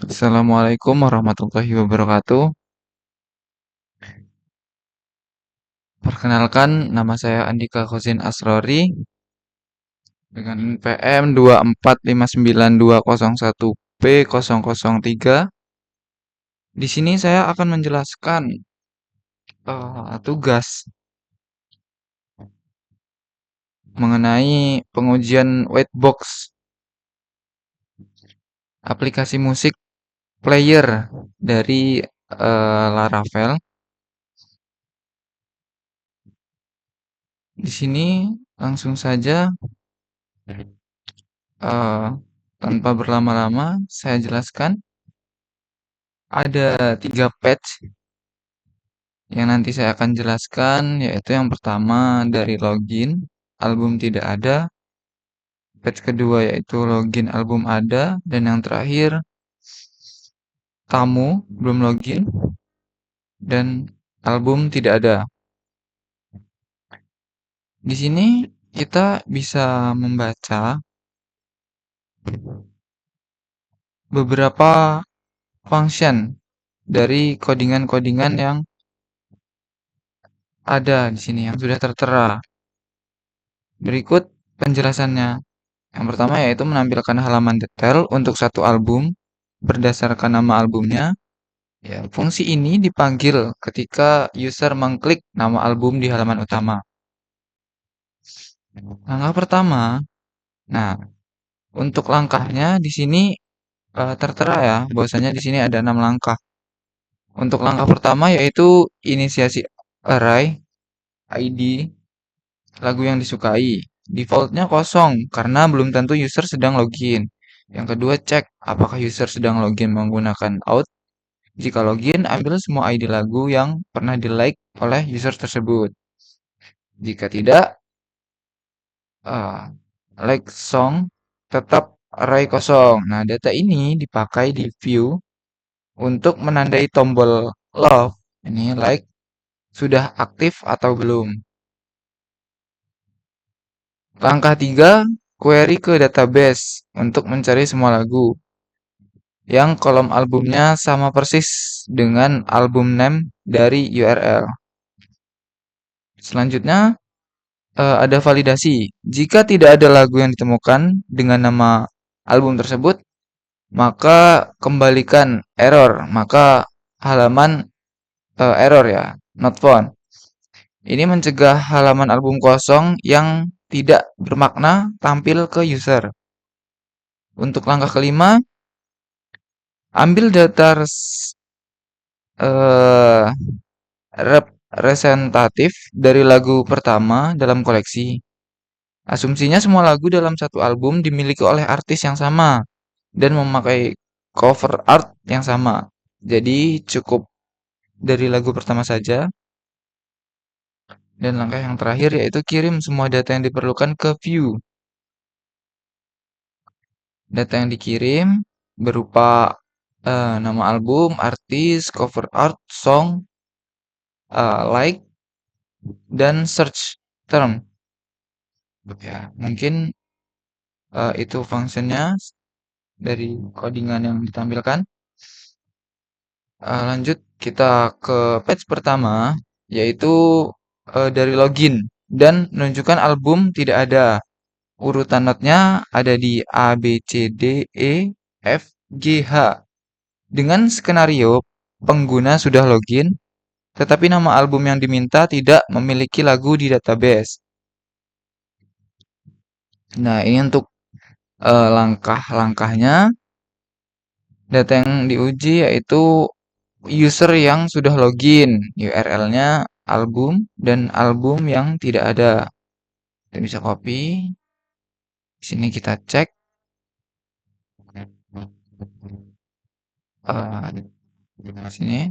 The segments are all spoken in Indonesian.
Assalamualaikum warahmatullahi wabarakatuh. Perkenalkan, nama saya Andika Kosin Asrori dengan NPM 2459201B003. Di sini saya akan menjelaskan tugas mengenai pengujian Whitebox, aplikasi musik player dari Laravel. Di sini langsung saja eh, tanpa berlama-lama saya jelaskan. Ada 3 patch yang nanti saya akan jelaskan, yaitu yang pertama dari login, album tidak ada, patch kedua yaitu login album ada, dan yang terakhir tamu belum login dan album tidak ada. Di sini kita bisa membaca beberapa function dari codingan-codingan yang ada di sini yang sudah tertera. Berikut penjelasannya. Yang pertama yaitu menampilkan halaman detail untuk satu album berdasarkan nama albumnya. Ya, fungsi ini dipanggil ketika user mengklik nama album di halaman utama. Langkah pertama, nah untuk langkahnya di sini tertera ya, bahwasanya di sini ada 6 langkah. Untuk langkah pertama yaitu inisiasi array ID lagu yang disukai. Defaultnya kosong karena belum tentu user sedang login. Yang kedua, cek apakah user sedang login menggunakan out. Jika login, ambil semua ID lagu yang pernah di-like oleh user tersebut. Jika tidak, like song tetap array kosong. Nah, data ini dipakai di view untuk menandai tombol love, ini like, sudah aktif atau belum. Langkah 3, query ke database untuk mencari semua lagu yang kolom albumnya sama persis dengan album name dari URL. Selanjutnya, ada validasi. Jika tidak ada lagu yang ditemukan dengan nama album tersebut, maka kembalikan error. Maka halaman error ya, not found. Ini mencegah halaman album kosong yang tidak bermakna tampil ke user. Untuk langkah kelima, ambil data eh, representatif dari lagu pertama dalam koleksi. Asumsinya semua lagu dalam satu album dimiliki oleh artis yang sama dan memakai cover art yang sama. Jadi cukup dari lagu pertama saja. Dan langkah yang terakhir yaitu kirim semua data yang diperlukan ke view. Data yang dikirim berupa nama album, artis, cover art, song, like, dan search term. Ya, mungkin itu fungsinya dari codingan yang ditampilkan. Lanjut kita ke page pertama, yaitu dari login dan menunjukkan album tidak ada. Urutan notnya ada di A, B, C, D, E, F, G, H. Dengan skenario pengguna sudah login, tetapi nama album yang diminta tidak memiliki lagu di database. Nah, ini untuk langkah-langkahnya. Data yang diuji yaitu user yang sudah login, URL-nya album dan album yang tidak ada. Kita bisa copy. Di sini kita cek. Di sini.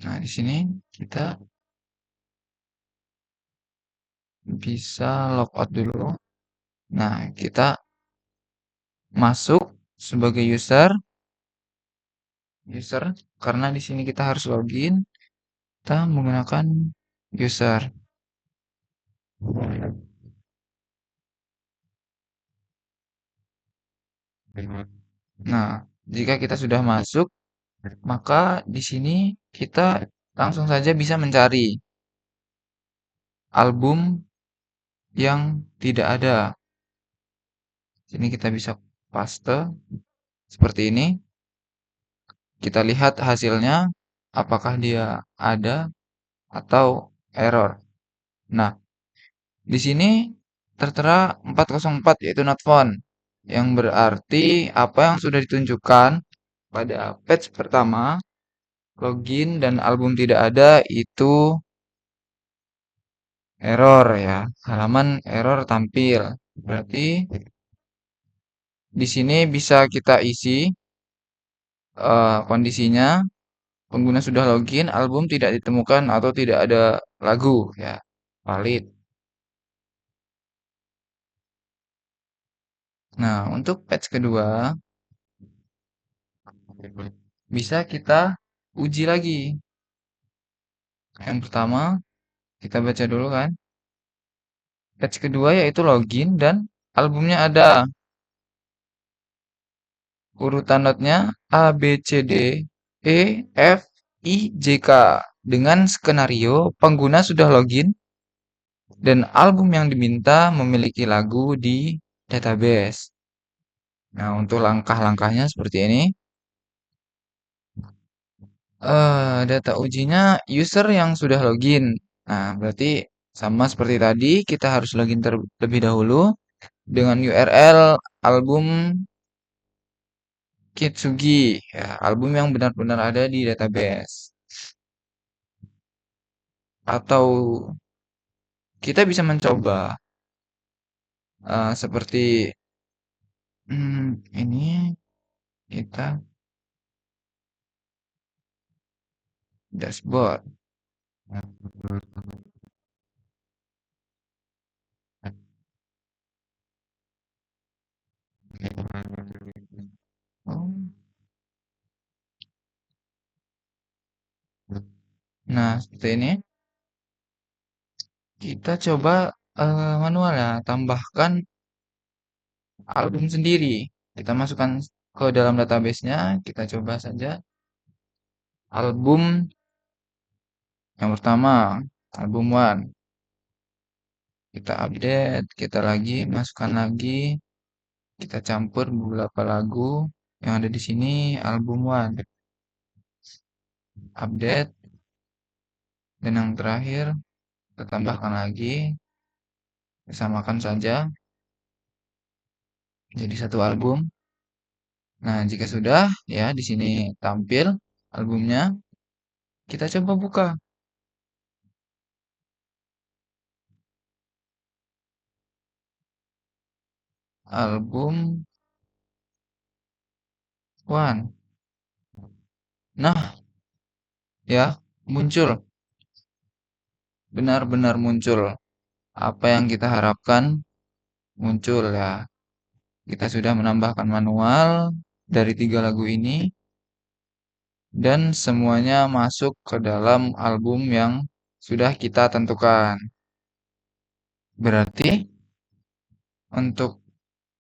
Nah, di sini kita bisa logout dulu. Nah, kita masuk sebagai user user, karena di sini kita harus login, kita menggunakan user. Nah, jika kita sudah masuk, maka di sini kita langsung saja bisa mencari album yang tidak ada. Sini kita bisa paste seperti ini. Kita lihat hasilnya, apakah dia ada atau error. Nah, di sini tertera 404 yaitu not found, yang berarti apa yang sudah ditunjukkan pada page pertama, login dan album tidak ada, itu error ya. Halaman error tampil. Berarti di sini bisa kita isi kondisinya pengguna sudah login, album tidak ditemukan atau tidak ada lagu ya. Valid. Nah, untuk page kedua bisa kita uji lagi. Yang pertama, kita baca dulu kan. Page kedua yaitu login dan albumnya ada. Urutan notnya A, B, C, D, E, F, I, J, K. Dengan skenario pengguna sudah login dan album yang diminta memiliki lagu di database. Nah, untuk langkah-langkahnya seperti ini. Data ujinya user yang sudah login. Nah, berarti sama seperti tadi, kita harus login terlebih dahulu dengan URL album Kitsugi, ya, album yang benar-benar ada di database. Atau kita bisa mencoba seperti ini kita dashboard. Oh, nah, seperti ini. Kita coba manual ya, tambahkan album sendiri. Kita masukkan ke dalam database-nya, kita coba saja album yang pertama, album one. Kita update, kita lagi masukkan lagi, kita campur beberapa lagu yang ada di sini, album one. Update, dan yang terakhir kita tambahkan lagi, samakan saja jadi satu album. Nah, jika sudah ya di sini tampil albumnya, kita coba buka. Album one. Nah, ya, muncul. Benar-benar muncul. Apa yang kita harapkan muncul ya. Kita sudah menambahkan manual dari 3 lagu ini. Dan semuanya masuk ke dalam album yang sudah kita tentukan. Berarti untuk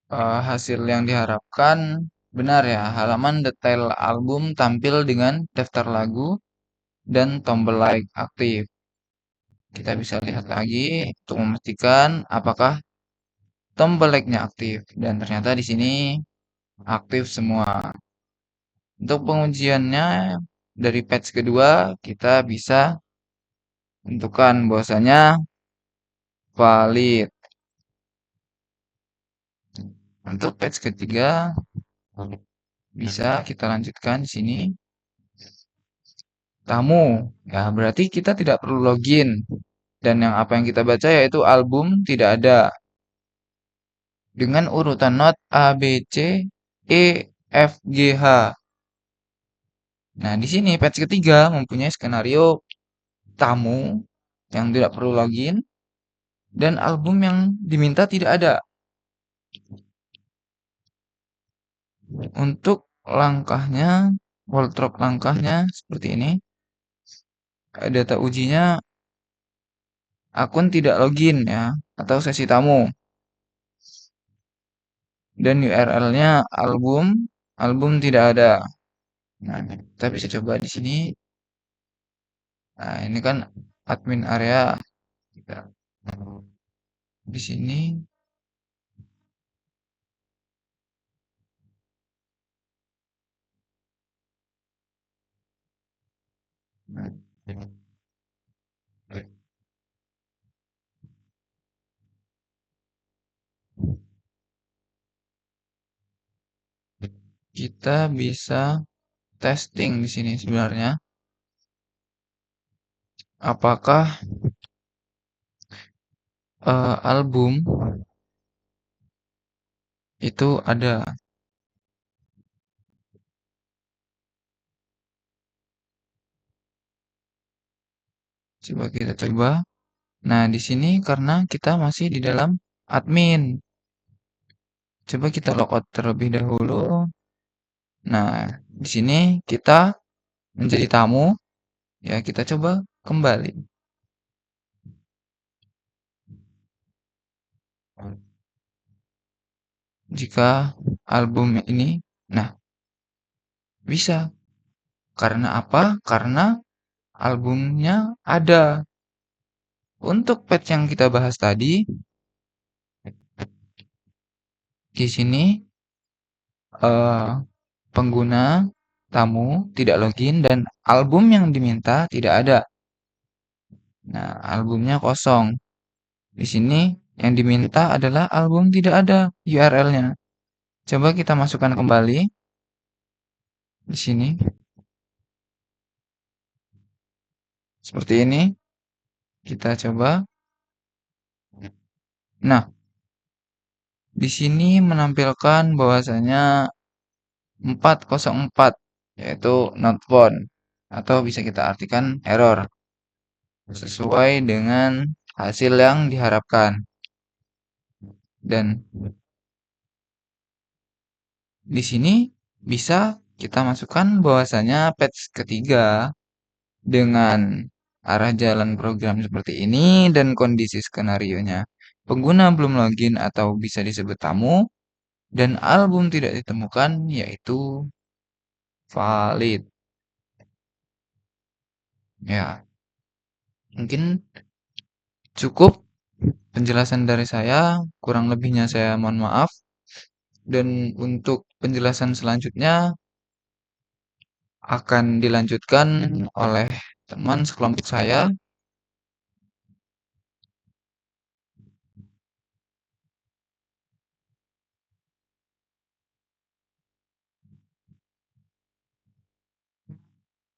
hasil yang diharapkan benar ya. Halaman detail album tampil dengan daftar lagu dan tombol like aktif. Kita bisa lihat lagi untuk memastikan apakah tombol like-nya aktif, dan ternyata di sini aktif semua. Untuk pengujiannya dari patch kedua kita bisa tentukan bahwasanya valid. Untuk patch ketiga bisa kita lanjutkan di sini tamu. Ya, berarti kita tidak perlu login. Dan yang apa yang kita baca yaitu album tidak ada. Dengan urutan not A, B, C, E, F, G, H. Nah, di sini patch ketiga mempunyai skenario tamu yang tidak perlu login dan album yang diminta tidak ada. Untuk langkahnya Walldrop langkahnya seperti ini. Data ujinya akun tidak login ya, atau sesi tamu. Dan URL-nya album, album tidak ada. Nah, kita bisa coba di sini. Nah, ini kan admin area. Kita di sini. Nah, kita bisa testing di sini sebenarnya. Apakah album itu ada? Coba kita coba. Nah, di sini karena kita masih di dalam admin. Coba kita logout terlebih dahulu. Nah, di sini kita menjadi tamu. Ya, kita coba kembali. Jika album ini, nah, bisa. Karena apa? Karena albumnya ada. Untuk patch yang kita bahas tadi, di sini eh, pengguna tamu tidak login dan album yang diminta tidak ada. Nah, albumnya kosong. Di sini yang diminta adalah album tidak ada URL-nya. Coba kita masukkan kembali di sini. Seperti ini. Kita coba. Nah, di sini menampilkan bahwasanya 404 yaitu not found atau bisa kita artikan error sesuai dengan hasil yang diharapkan. Dan di sini bisa kita masukkan bahwasanya patch ketiga dengan arah jalan program seperti ini dan kondisi skenarionya. Pengguna belum login atau bisa disebut tamu dan album tidak ditemukan yaitu valid. Ya, mungkin cukup penjelasan dari saya, kurang lebihnya saya mohon maaf. Dan untuk penjelasan selanjutnya akan dilanjutkan oleh teman sekelompok saya